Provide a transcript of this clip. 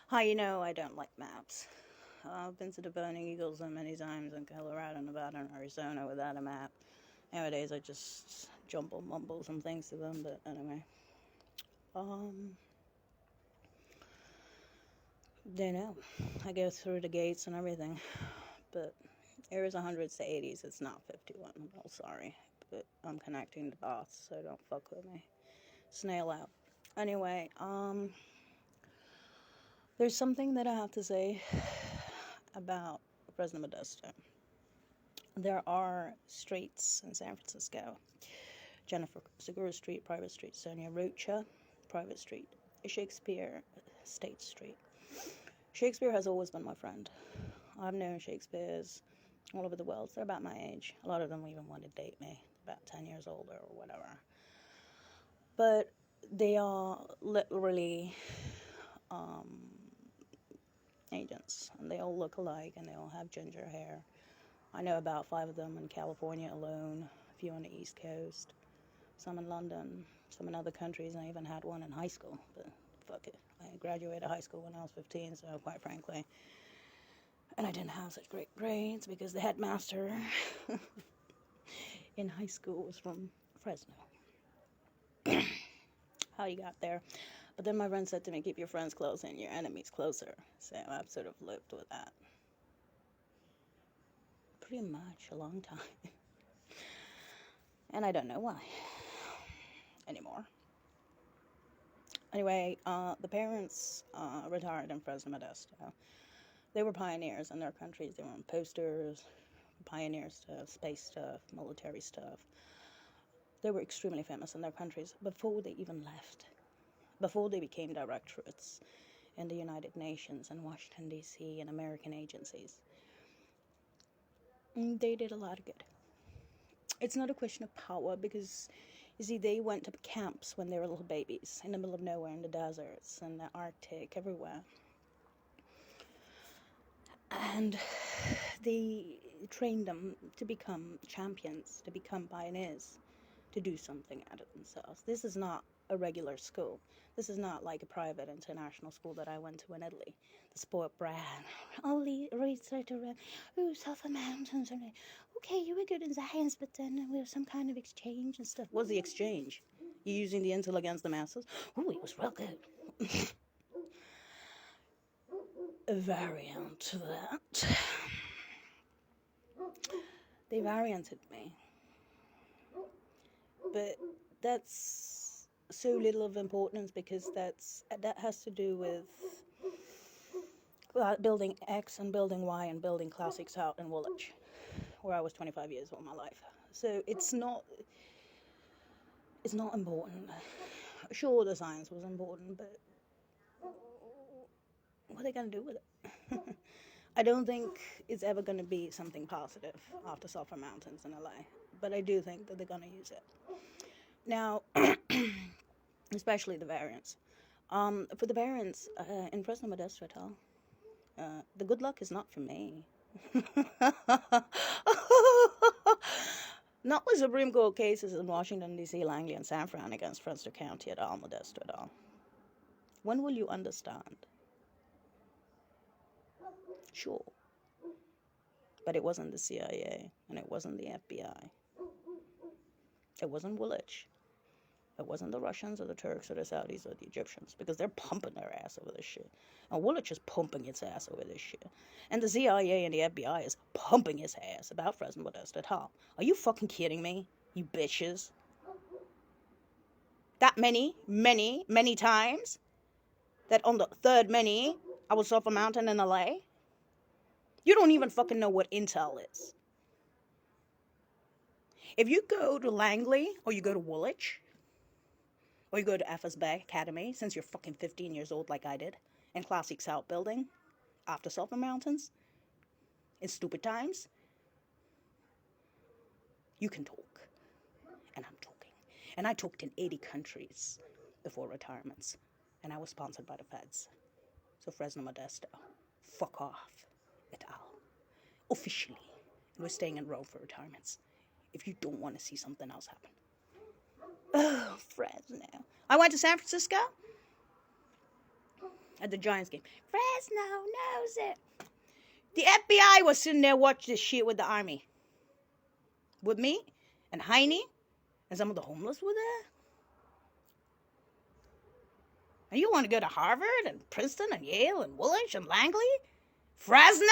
How you know I don't like maps? I've been to the Burning Eagle so many times in Colorado, Nevada, and Arizona without a map. Nowadays, I just jumble mumble some things to them, but anyway. Um, don't know. I go through the gates and everything, but area's hundreds to 80s. It's not 51. I'm all sorry, but I'm connecting the dots, so don't fuck with me. Snail out. Anyway, there's something that I have to say about Fresno Modesto. There are streets in San Francisco: Jennifer Segura Street, Private Street; Sonia Rocha, Private Street; Shakespeare, State Street. Shakespeare has always been my friend. I've known Shakespeare's all over the world. They're about my age. A lot of them even want to date me, about 10 years older or whatever. But they are literally um, agents, and they all look alike, and they all have ginger hair. I know about 5 of them in California alone, a few on the East Coast, some in London, some in other countries, and I even had one in high school, but fuck it. I graduated high school when I was 15, so quite frankly, and I didn't have such great grades because the headmaster in high school was from Fresno. How you got there? But then my friend said to me, keep your friends close and your enemies closer. So I've sort of lived with that pretty much a long time. And I don't know why anymore. Anyway, the parents retired in Fresno Modesto. They were pioneers in their countries. They were on posters, pioneer stuff, space stuff, military stuff. They were extremely famous in their countries before they even left, before they became directorates in the United Nations and Washington, D.C., and American agencies. They did a lot of good. It's not a question of power because, you see, they went to camps when they were little babies in the middle of nowhere, in the deserts, in the Arctic, everywhere. And they trained them to become champions, to become pioneers, to do something out of themselves. This is not a regular school. This is not like a private international school that I went to in Italy. The sport brat. Oh, research around. Oh, South Mountains. Okay, you were good in science, but then we have some kind of exchange and stuff. What's the exchange? You using the intel against the masses? Oh, it was real good. A variant to that. They varianted me. But that's so little of importance because that has to do with building X and building Y and building classics out in Woolwich, where I was 25 years all my life. So it's not important. Sure, the science was important, but what are they going to do with it? I don't think it's ever going to be something positive after Sulphur Mountains in LA, but I do think that they're going to use it. Now, especially the variants. For the variants in Fresno Modesto et al., the good luck is not for me. Not with Supreme Court cases in Washington, D.C., Langley, and San Fran against Fresno County et al., Modesto et al. When will you understand? Sure. But it wasn't the CIA, and it wasn't the FBI. It wasn't Woolwich. It wasn't the Russians or the Turks or the Saudis or the Egyptians, because they're pumping their ass over this shit. And Woolwich is pumping its ass over this shit. And the CIA and the FBI is pumping its ass about Fresno Modesto et al. Are you fucking kidding me, you bitches? That many times? That on the third many, I was off a mountain in LA? You don't even fucking know what intel is. If you go to Langley, or you go to Woolwich, or you go to FSB Academy, since you're fucking 15 years old like I did, in Classic South Building, after Sulphur Mountains, in stupid times, you can talk. And I'm talking. And I talked in 80 countries before retirements. And I was sponsored by the feds. So Fresno Modesto, fuck off, et al. Officially. And we're staying in Rome for retirements. If you don't want to see something else happen. Oh, Fresno. I went to San Francisco. at the Giants game. Fresno knows it. The FBI was sitting there watching this shit with the Army. With me and Heine and some of the homeless were there. And you want to go to Harvard and Princeton and Yale and Woolwich and Langley? Fresno?